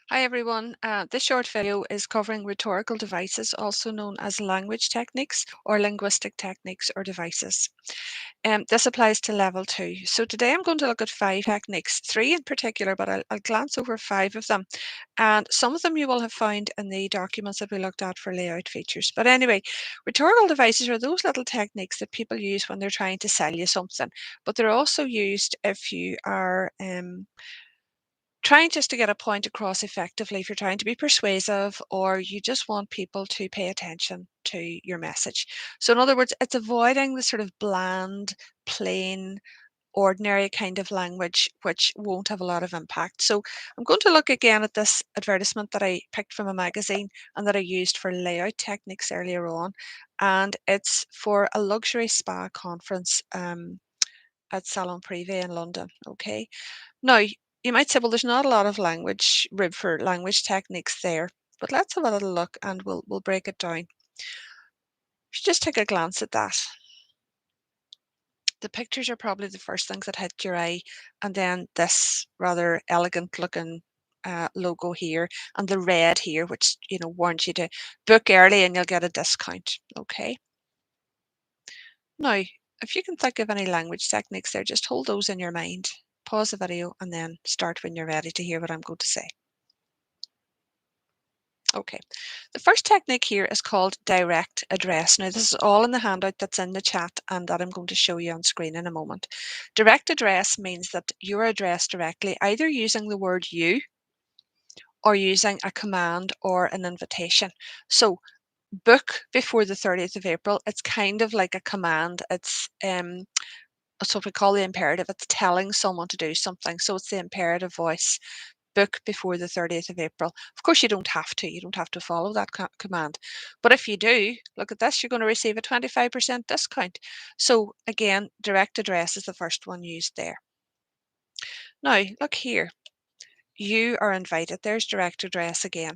Hi everyone. This short video is covering rhetorical devices, also known as language techniques or linguistic techniques or devices. This applies to level 2. So today I'm going to look at 5 techniques, 3 in particular, but I'll glance over 5 of them. And some of them you will have found in the documents that we looked at for layout features. But anyway, rhetorical devices are those little techniques that people use when they're trying to sell you something, but they're also used if you are trying just to get a point across effectively, if you're trying to be persuasive or you just want people to pay attention to your message. So in other words, it's avoiding the sort of bland, plain, ordinary kind of language which won't have a lot of impact. So I'm going to look again at this advertisement that I picked from a magazine and that I used for layout techniques earlier on. And it's for a luxury spa conference at Salon Privé in London. Okay. Now, you might say, well, there's not a lot of language rib for language techniques there, but let's have a little look and we'll break it down. If you just take a glance at that, the pictures are probably the first things that hit your eye, and then this rather elegant looking logo here, and the red here, which warns you to book early and you'll get a discount. Okay. Now, if you can think of any language techniques there, just hold those in your mind. Pause the video and then start when you're ready to hear what I'm going to say. Okay, the first technique here is called direct address. Now, this is all in the handout that's in the chat and that I'm going to show you on screen in a moment. Direct address means that you're addressed directly, either using the word you or using a command or an invitation. So, book before the 30th of April, it's kind of like a command. It's what we call the imperative. It's telling someone to do something. So, it's the imperative voice. Book before the 30th of April. Of course, you don't have to. You don't have to follow that command. But if you do, look at this, you're going to receive a 25% discount. So again, direct address is the first one used there. Now, look here. You are invited. There's direct address again.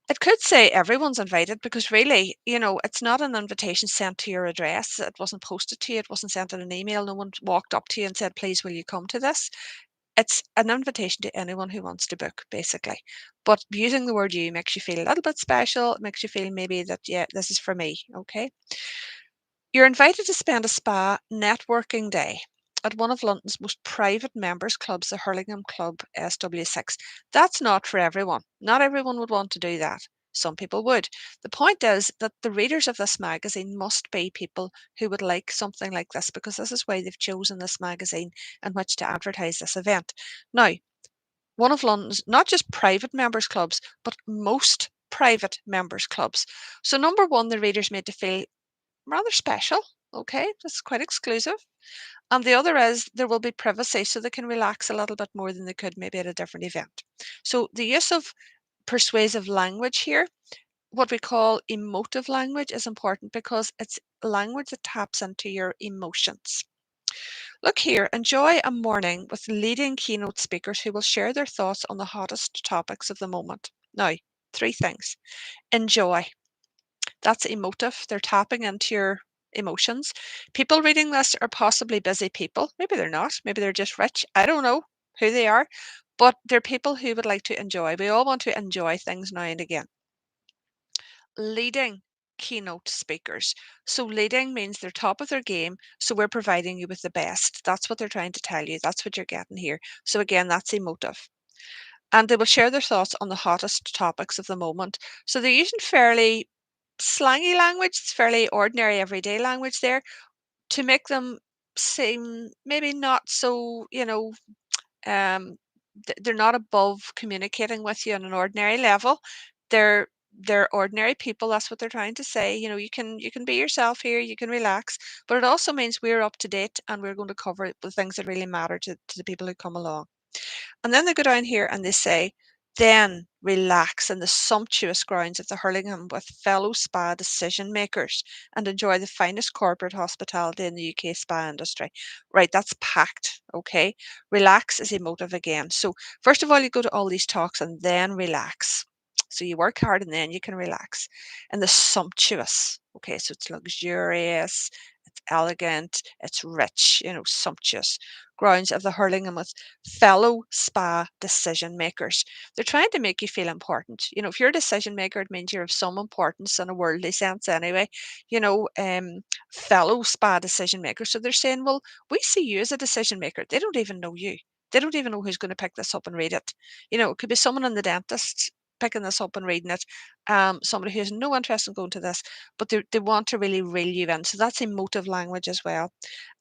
It could say everyone's invited because really, it's not an invitation sent to your address. It wasn't posted to you. It wasn't sent in an email. No one walked up to you and said, please, will you come to this? It's an invitation to anyone who wants to book, basically. But using the word you makes you feel a little bit special. It makes you feel maybe that, yeah, this is for me. Okay. You're invited to spend a spa networking day at one of London's most private members clubs, the Hurlingham Club SW6. That's not for everyone. Not everyone would want to do that. Some people would. The point is that the readers of this magazine must be people who would like something like this because this is why they've chosen this magazine in which to advertise this event. Now, one of London's not just private members clubs, but most private members clubs. So number one, the readers made to feel rather special. Okay, that's quite exclusive. And the other is there will be privacy, so they can relax a little bit more than they could maybe at a different event. So the use of persuasive language here, what we call emotive language, is important because it's language that taps into your emotions. Look here, enjoy a morning with leading keynote speakers who will share their thoughts on the hottest topics of the moment. Now, 3 things. Enjoy. That's emotive. They're tapping into your emotions. People reading this are possibly busy people. Maybe they're not. Maybe they're just rich. I don't know who they are, but they're people who would like to enjoy. We all want to enjoy things now and again. Leading keynote speakers. So leading means they're top of their game. So we're providing you with the best. That's what they're trying to tell you. That's what you're getting here. So again, that's emotive. And they will share their thoughts on the hottest topics of the moment. So they're using fairly slangy language, it's fairly ordinary everyday language there to make them seem maybe not so, um, they're not above communicating with you on an ordinary level. They're they're ordinary people. That's what they're trying to say. You can be yourself here. You can relax, but it also means we're up to date and we're going to cover the things that really matter to the people who come along. And then they go down here and they say, then relax in the sumptuous grounds of the Hurlingham with fellow spa decision makers and enjoy the finest corporate hospitality in the UK spa industry. Right, that's packed. Okay. Relax is emotive again. So, first of all, you go to all these talks and then relax. So, you work hard and then you can relax. And the sumptuous. Okay, so it's luxurious, it's elegant, it's rich, sumptuous. Grounds of the hurling them with fellow spa decision makers. They're trying to make you feel important. If you're a decision maker, it means you're of some importance in a worldly sense anyway. You know, um, Fellow spa decision makers. So they're saying, well, we see you as a decision maker. They don't even know you. They don't even know who's going to pick this up and read it. It could be someone in the dentist picking this up and reading it, somebody who has no interest in going to this, but they want to really reel you in. So that's emotive language as well.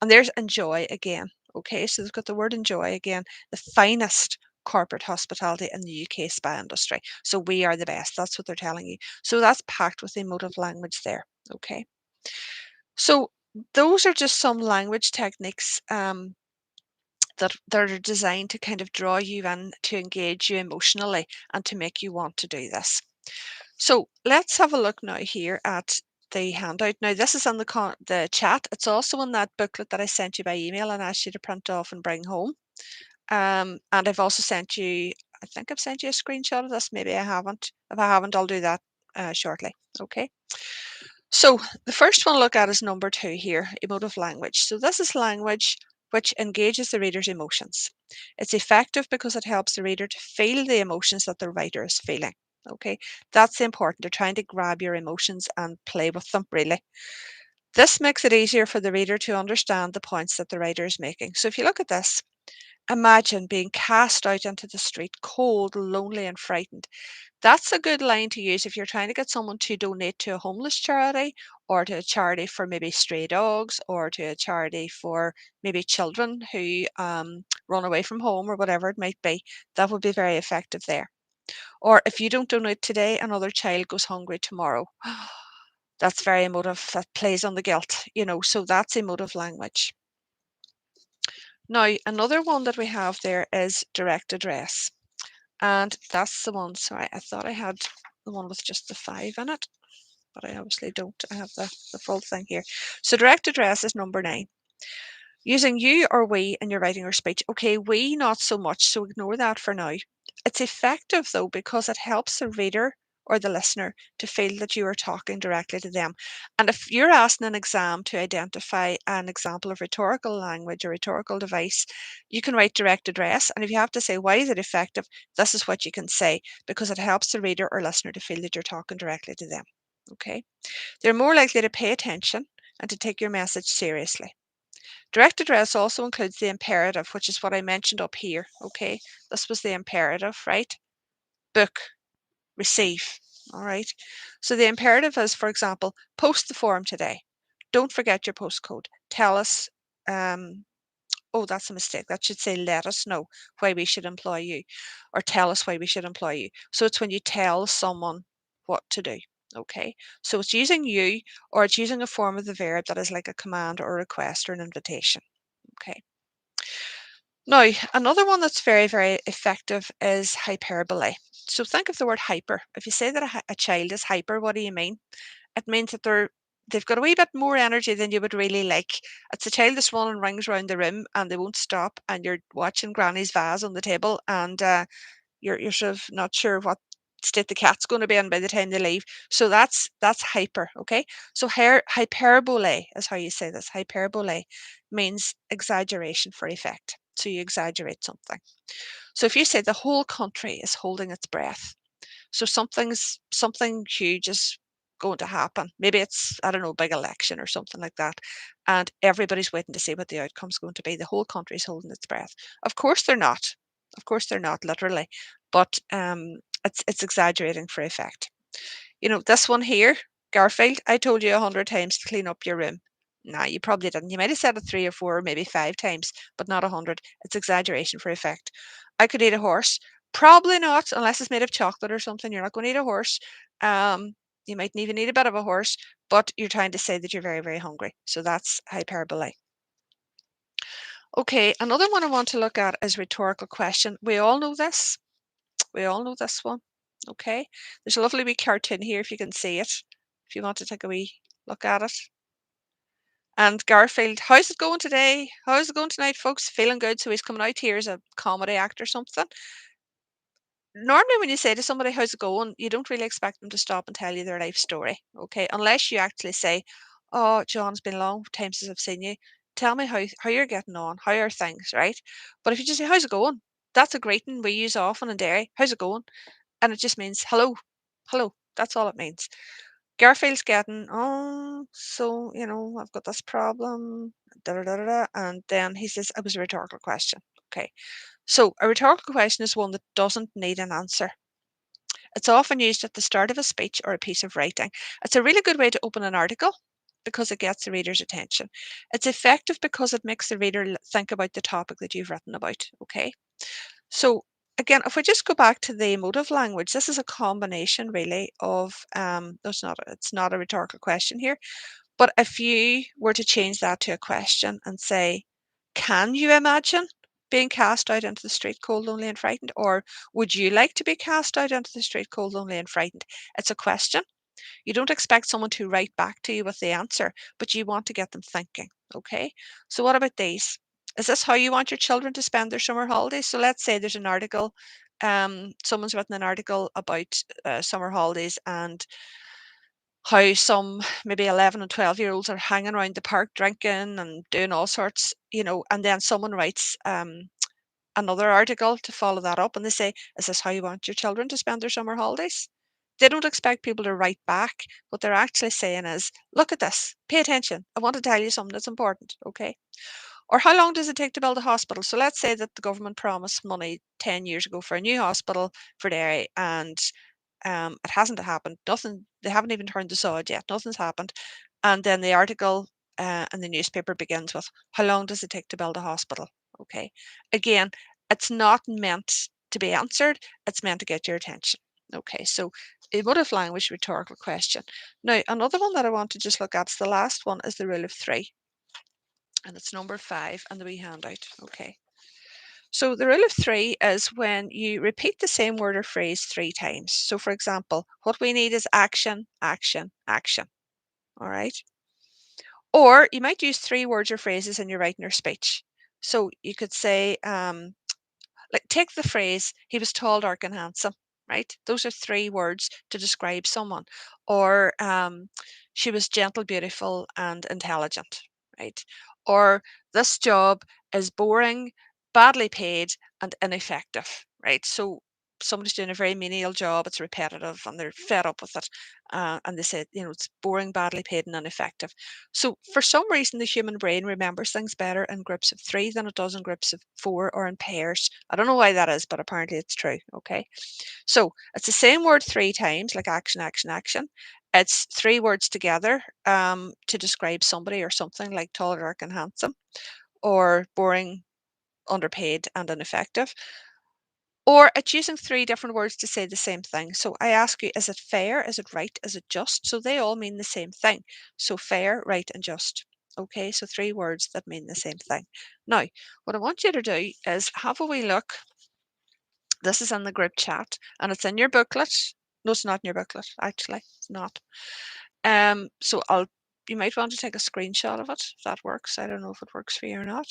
And there's enjoy again. Okay, so they've got the word enjoy again, the finest corporate hospitality in the UK spa industry. So we are the best. That's what they're telling you. So that's packed with emotive language there. Okay. So those are just some language techniques that are designed to kind of draw you in, to engage you emotionally, and to make you want to do this. So let's have a look now here at the handout. Now this is on the chat. It's also in that booklet that I sent you by email and asked you to print off and bring home. And I've also sent you, I think I've sent you a screenshot of this. Maybe I haven't. If I haven't, I'll do that shortly. Okay. So the first one to look at is number 2 here, emotive language. So this is language which engages the reader's emotions. It's effective because it helps the reader to feel the emotions that the writer is feeling. Okay, that's important. They're trying to grab your emotions and play with them, really. This makes it easier for the reader to understand the points that the writer is making. So if you look at this, imagine being cast out into the street, cold, lonely, and frightened. That's a good line to use if you're trying to get someone to donate to a homeless charity, or to a charity for maybe stray dogs, or to a charity for maybe children who run away from home, or whatever it might be. That would be very effective there. Or if you don't donate today, another child goes hungry tomorrow. That's very emotive. That plays on the guilt, so that's emotive language. Now, another one that we have there is direct address. And that's the one, sorry, I thought I had the one with just the 5 in it, but I obviously don't. I have the full thing here. So direct address is number 9. Using you or we in your writing or speech. Okay, we not so much, so ignore that for now. It's effective though because it helps the reader or the listener to feel that you are talking directly to them. And if you're asked in an exam to identify an example of rhetorical language or rhetorical device, you can write direct address. And if you have to say, why is it effective? This is what you can say, because it helps the reader or listener to feel that you're talking directly to them. Okay. They're more likely to pay attention and to take your message seriously. Direct address also includes the imperative, which is what I mentioned up here. Okay, this was the imperative, right? Book, receive. All right. So the imperative is, for example, post the form today. Don't forget your postcode. Tell us, oh, that's a mistake. That should say, let us know why we should employ you, or tell us why we should employ you. So it's when you tell someone what to do. Okay. So it's using you, or it's using a form of the verb that is like a command or a request or an invitation. Okay. Now, another one that's very, very effective is hyperbole. So think of the word hyper. If you say that a child is hyper, what do you mean? It means that they've got a wee bit more energy than you would really like. It's a child that's running rings around the room and they won't stop, and you're watching Granny's vase on the table, and you're sort of not sure what state the cat's going to be in by the time they leave. So that's hyper. Okay. So hyperbole is how you say this. Hyperbole means exaggeration for effect. So you exaggerate something. So if you say the whole country is holding its breath, so something huge is going to happen. Maybe it's, I don't know, a big election or something like that. And everybody's waiting to see what the outcome's going to be. The whole country's holding its breath. Of course they're not. Of course they're not, literally. But it's exaggerating for effect. This one here, Garfield, I told you 100 times to clean up your room. Nah, you probably didn't. You might have said it 3 or 4, or maybe 5 times, but not 100. It's exaggeration for effect. I could eat a horse. Probably not, unless it's made of chocolate or something. You're not going to eat a horse. You might even eat a bit of a horse, but you're trying to say that you're very, very hungry. So that's hyperbole. Okay, another one I want to look at is rhetorical question. We all know this. We all know this one. Okay, there's a lovely wee cartoon here if you can see it, if you want to take a wee look at it. And Garfield, how's it going today? How's it going tonight, folks? Feeling good. So he's coming out here as a comedy act or something. Normally, when you say to somebody, how's it going, you don't really expect them to stop and tell you their life story. Okay, unless you actually say, "Oh, John, it's been a long time since I've seen you. Tell me how you're getting on. How are things?" Right? But if you just say, "How's it going?" That's a greeting we use often in Derry. "How's it going?" And it just means hello, hello. That's all it means. Garfield's getting, "Oh, so, I've got this problem, da da da da da," and then he says, "It was a rhetorical question." Okay. So a rhetorical question is one that doesn't need an answer. It's often used at the start of a speech or a piece of writing. It's a really good way to open an article because it gets the reader's attention. It's effective because it makes the reader think about the topic that you've written about. Okay. So again, if we just go back to the emotive language, this is a combination really of it's not a rhetorical question here, but if you were to change that to a question and say, "Can you imagine being cast out into the street cold, lonely, and frightened?" Or "Would you like to be cast out into the street cold, lonely, and frightened?" It's a question. You don't expect someone to write back to you with the answer, but you want to get them thinking. Okay. So what about these? Is this how you want your children to spend their summer holidays? So let's say there's an article, someone's written an article about summer holidays and how some maybe 11 and 12-year-olds are hanging around the park drinking and doing all sorts, and then someone writes another article to follow that up and they say, "Is this how you want your children to spend their summer holidays?" They don't expect people to write back. What they're actually saying is, "Look at this, pay attention. I want to tell you something that's important." Okay. Or how long does it take to build a hospital? So let's say that the government promised money 10 years ago for a new hospital for Derry and it hasn't happened. Nothing. They haven't even turned the sod yet. Nothing's happened. And then the article in the newspaper begins with, "How long does it take to build a hospital?" Okay. Again, it's not meant to be answered. It's meant to get your attention. Okay. So emotive language, rhetorical question. Now, another one that I want to just look at is the last one is the rule of three. And it's number 5 on the wee handout. Okay. So the rule of three is when you repeat the same word or phrase 3 times. So for example, what we need is action, action, action. All right. Or you might use 3 words or phrases in your writing or speech. So you could say, like take the phrase, "He was tall, dark, and handsome," right? Those are 3 words to describe someone. Or she was gentle, beautiful, and intelligent, right? Or this job is boring, badly paid, and ineffective, right? So somebody's doing a very menial job, it's repetitive, and they're fed up with it. And they say, it's boring, badly paid, and ineffective. So for some reason, the human brain remembers things better in groups of 3 than it does in groups of 4 or in pairs. I don't know why that is, but apparently it's true. Okay. So it's the same word 3 times, like action, action, action. It's 3 words together to describe somebody or something, like tall, dark, and handsome, or boring, underpaid, and ineffective. Or it's using 3 different words to say the same thing. So I ask you, is it fair? Is it right? Is it just? So they all mean the same thing. So fair, right, and just. Okay, so 3 words that mean the same thing. Now, what I want you to do is have a wee look. This is in the group chat and it's in your booklet. No, it's not in your booklet, actually. It's not. So you might want to take a screenshot of it if that works. I don't know if it works for you or not.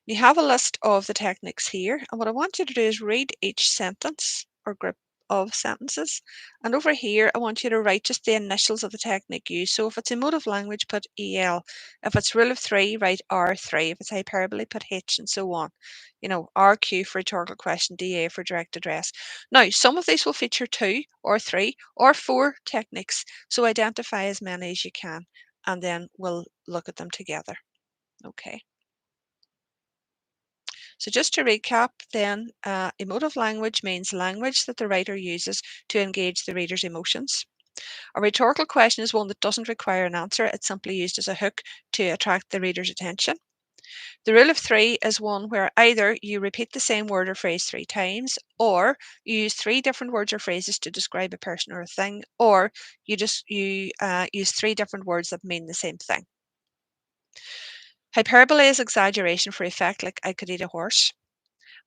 You have a list of the techniques here, and what I want you to do is read each sentence or group of sentences. And over here, I want you to write just the initials of the technique used. So if it's emotive language, put EL. If it's rule of three, write R3. If it's hyperbole, put H, and so on. RQ for rhetorical question, DA for direct address. Now, some of these will feature 2 or 3 or 4 techniques. So identify as many as you can, and then we'll look at them together. Okay. So just to recap then, emotive language means language that the writer uses to engage the reader's emotions. A rhetorical question is one that doesn't require an answer, it's simply used as a hook to attract the reader's attention. The rule of three is one where either you repeat the same word or phrase 3 times, or you use 3 different words or phrases to describe a person or a thing, or you use 3 different words that mean the same thing. Hyperbole is exaggeration for effect, like "I could eat a horse."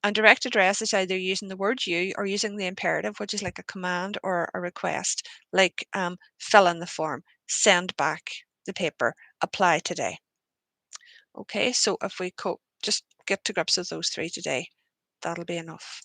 And direct address is either using the word "you" or using the imperative, which is like a command or a request, like fill in the form, send back the paper, apply today. Okay, so if we just get to grips with those 3 today, that'll be enough.